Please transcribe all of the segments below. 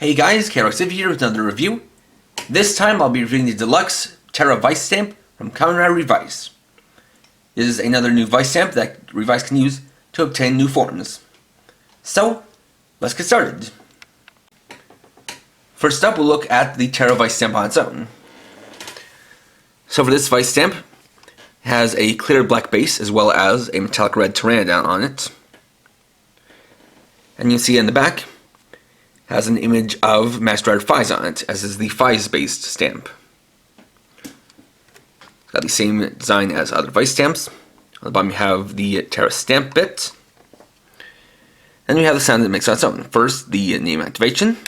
Hey guys, KRXIV here with another review. This time I'll be reviewing the deluxe Ptera ViStamp from Kamen Revice. This is another new ViStamp that Revice can use to obtain new forms. So, let's get started. First up, we'll look at the Ptera ViStamp on its own. So for this ViStamp, it has a clear black base as well as a metallic red Pteranodon on it. And you can see in the back, has an image of Master Rider Phys on it, as is the Phys-based stamp. It's got the same design as other ViStamps. On the bottom you have the Ptera stamp bit. And you have the sound that makes on its own. First, the name activation.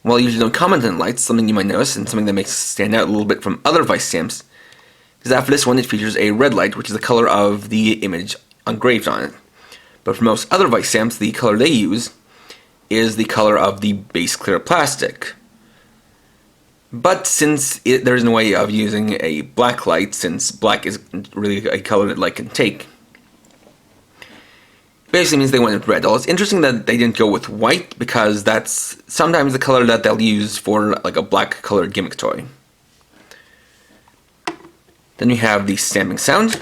While you usually don't comment on lights, something you might notice, and something that makes it stand out a little bit from other ViStamps, is that for this one it features a red light, which is the color of the image engraved on it. But for most other ViStamps, the color they use is the color of the base clear plastic. But since there is no way of using a black light, since black is really a color that light can take, basically means they went with red. Although it's interesting that they didn't go with white, because that's sometimes the color that they'll use for like a black colored gimmick toy. Then you have the stamping sound.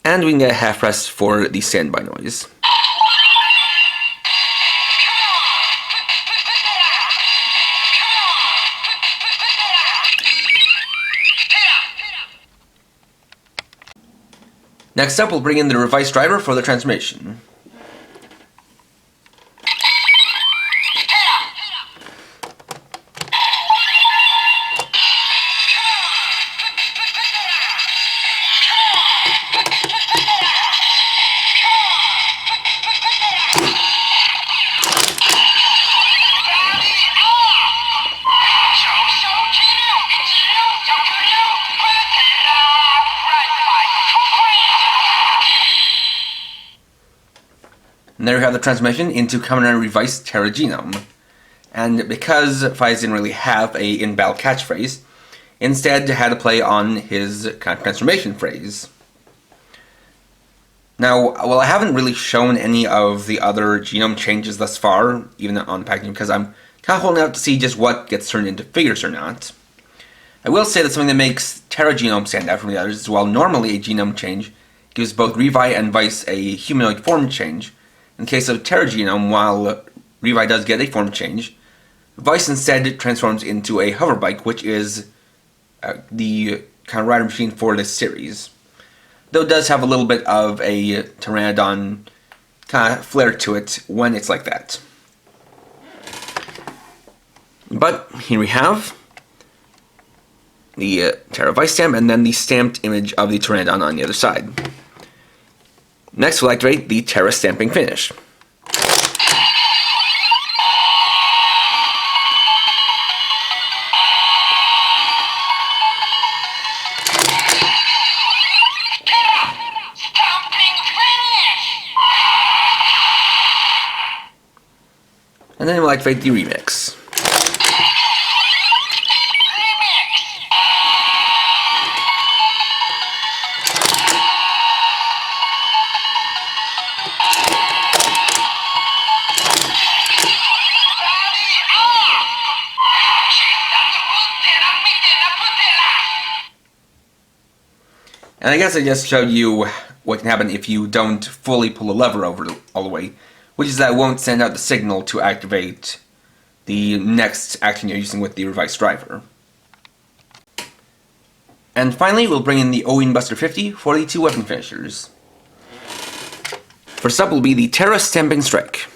And we can get a half press for the standby noise. Next up, we'll bring in the Revice driver for the transformation. And there we have the transformation into Kamen Revice Ptera Genome. And because Phys didn't really have a in-battle catchphrase, instead had to play on his kind of transformation phrase. Now, well, I haven't really shown any of the other genome changes thus far, even on the packaging, because I'm kind of holding out to see just what gets turned into figures or not. I will say that something that makes Ptera Genome stand out from the others is while normally a genome change gives both Revi and Vice a humanoid form change, in the case of Ptera Genome, while Revi does get a form change, Vice instead transforms into a hoverbike, which is the kind of rider machine for this series. Though it does have a little bit of a Pteranodon kind of flair to it when it's like that. But here we have the Ptera ViStamp, and then the stamped image of the Pteranodon on the other side. Next, we'll activate the Ptera stamping finish. And then we'll activate the remix. And I guess I just showed you what can happen if you don't fully pull the lever over all the way, which is that it won't send out the signal to activate the next action you're using with the Revice driver. And finally, we'll bring in the Owing Buster 50 for the two weapon finishers. First up will be the Ptera Stamping Strike.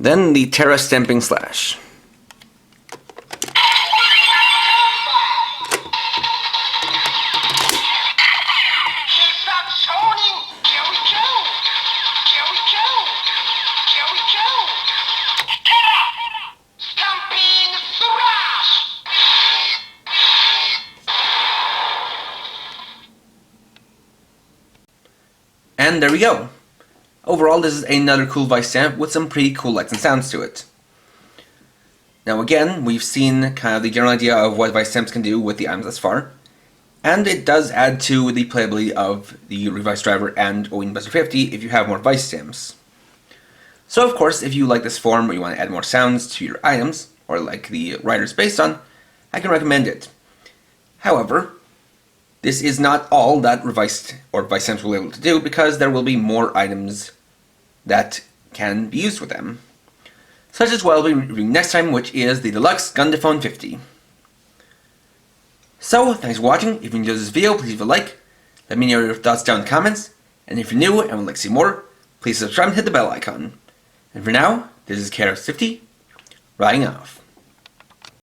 Then the Ptera Stamping Slash. And there we go. Overall, this is another cool ViStamp with some pretty cool lights and sounds to it. Now again, we've seen kind of the general idea of what ViStamps can do with the items thus far, and it does add to the playability of the Revice driver and OEM Buster 50 if you have more ViStamps. So of course, if you like this form or you want to add more sounds to your items, or like the writers based on, I can recommend it. However, this is not all that Revice or ViStamps will be able to do, because there will be more items that can be used with them. Such as what I'll be reviewing next time, which is the Deluxe Gundaphone 50. So, thanks for watching. If you enjoyed this video, please leave a like. Let me know your thoughts down in the comments. And if you're new and would like to see more, please subscribe and hit the bell icon. And for now, this is KRX50, riding off.